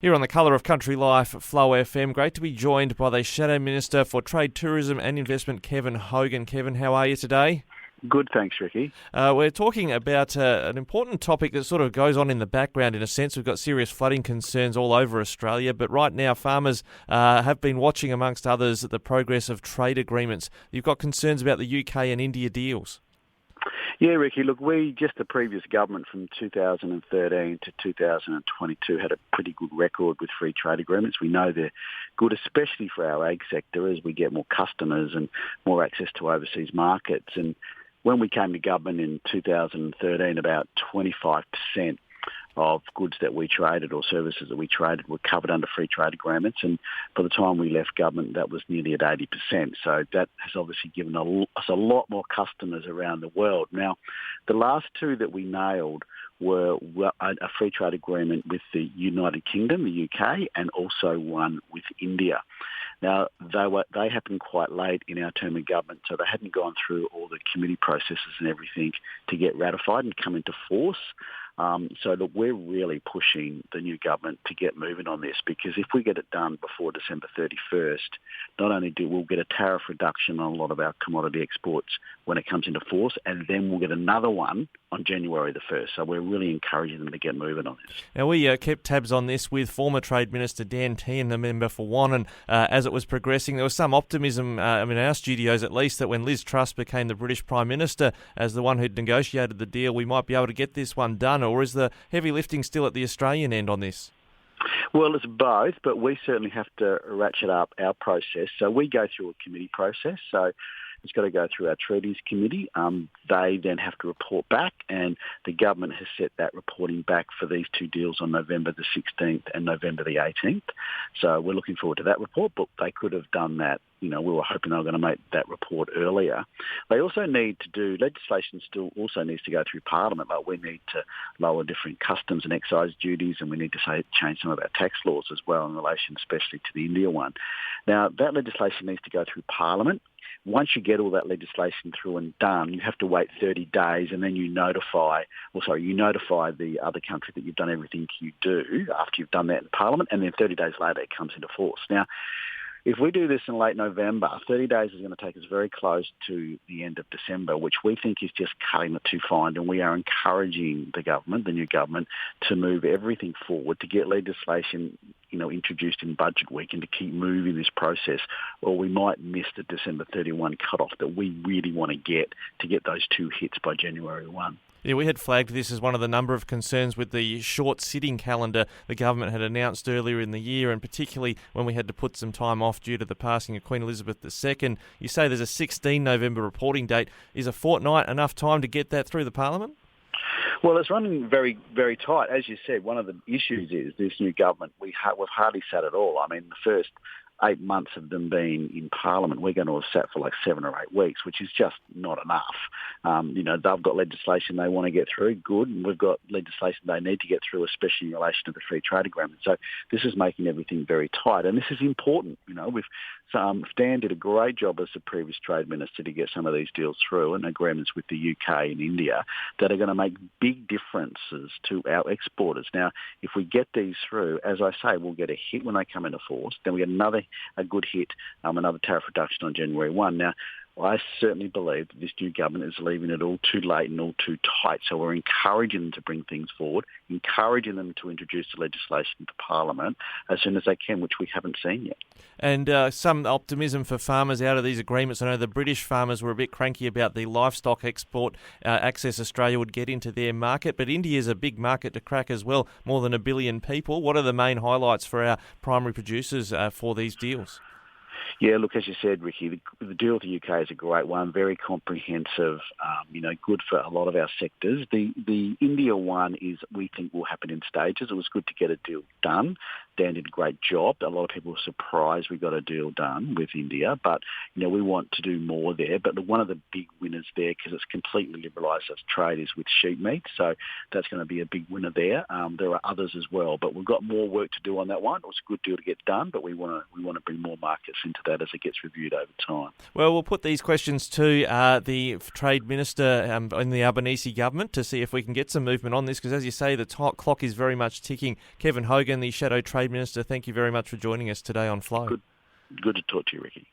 Here on the Colour of Country Life, Flow FM, great to be joined by the Shadow Minister for Trade, Tourism and Investment, Kevin Hogan. Kevin, how are you today? Good, thanks, Ricky. We're talking about an important topic that sort of goes on in the background in a sense. We've got serious flooding concerns all over Australia, but right now farmers have been watching, amongst others, the progress of trade agreements. You've got concerns about the UK and India deals. Yeah, Ricky, look, the previous government from 2013 to 2022 had a pretty good record with free trade agreements. We know they're good, especially for our ag sector, as we get more customers and more access to overseas markets. And when we came to government in 2013, about 25% of goods that we traded or services that we traded were covered under free trade agreements. And by the time we left government, that was nearly at 80%. So that has obviously given us a lot more customers around the world. Now, the last two that we nailed were a free trade agreement with the United Kingdom, the UK, and also one with India. Now, they happened quite late in our term of government, so they hadn't gone through all the committee processes and everything to get ratified and come into force. So look, we're really pushing the new government to get moving on this, because if we get it done before December 31st, not only we'll get a tariff reduction on a lot of our commodity exports when it comes into force, and then we'll get another one on January the 1st. So we're really encouraging them to get moving on this. Now, we kept tabs on this with former Trade Minister Dan Tehan, the member for One, and as it was progressing, there was some optimism, in our studios at least, that when Liz Truss became the British Prime Minister as the one who'd negotiated the deal, we might be able to get this one done. Or is the heavy lifting still at the Australian end on this? Well, it's both, but we certainly have to ratchet up our process. So we go through a committee process. So it's got to go through our Treaties Committee. They then have to report back, and the government has set that reporting back for these two deals on November the 16th and November the 18th. So we're looking forward to that report, but they could have done that. We were hoping they were going to make that report earlier. They also need to do, legislation still also needs to go through Parliament. Like, we need to lower different customs and excise duties, and we need to change some of our tax laws as well in relation especially to the India one. Now, that legislation needs to go through Parliament. Once you get all that legislation through and done, you have to wait 30 days, and then you notify the other country that you've done everything you do after you've done that in Parliament, and then 30 days later it comes into force. Now, if we do this in late November, 30 days is going to take us very close to the end of December, which we think is just cutting it too fine, and we are encouraging the new government, to move everything forward, to get legislation introduced in budget week, and to keep moving this process, or we might miss the December 31 cutoff that we really want to get those two hits by January 1. Yeah, we had flagged this as one of the number of concerns with the short sitting calendar the government had announced earlier in the year, and particularly when we had to put some time off due to the passing of Queen Elizabeth II. You say there's a 16 November reporting date. Is a fortnight enough time to get that through the Parliament? Well, it's running very, very tight. As you said, one of the issues is this new government, we've hardly sat at all. I mean, the first 8 months of them being in Parliament, we're going to have sat for like 7 or 8 weeks, which is just not enough. They've got legislation they want to get through, good, and we've got legislation they need to get through, especially in relation to the free trade agreement. So this is making everything very tight, and this is important. Dan did a great job as the previous Trade Minister to get some of these deals through, and agreements with the UK and India that are going to make big differences to our exporters. Now, if we get these through, as I say, we'll get a hit when they come into force, then we get a good hit, another tariff reduction on January 1. Now, I certainly believe that this new government is leaving it all too late and all too tight. So we're encouraging them to bring things forward, encouraging them to introduce the legislation to Parliament as soon as they can, which we haven't seen yet. And some optimism for farmers out of these agreements. I know the British farmers were a bit cranky about the livestock export access Australia would get into their market, but India is a big market to crack as well, more than 1 billion people. What are the main highlights for our primary producers for these deals? Yeah, look, as you said, Ricky, the deal with the UK is a great one, very comprehensive, good for a lot of our sectors. The India one we think will happen in stages. It was good to get a deal done. Dan did a great job. A lot of people were surprised we got a deal done with India, but, we want to do more there. But one of the big winners there, because it's completely liberalised as trade, is with sheep meat. So that's going to be a big winner there. There are others as well, but we've got more work to do on that one. It was a good deal to get done, but we want to bring more markets into that as it gets reviewed over time. Well, we'll put these questions to the Trade Minister in the Albanese government to see if we can get some movement on this, because as you say, the clock is very much ticking. Kevin Hogan, the Shadow Trade Minister, thank you very much for joining us today on Flow. Good to talk to you, Ricky.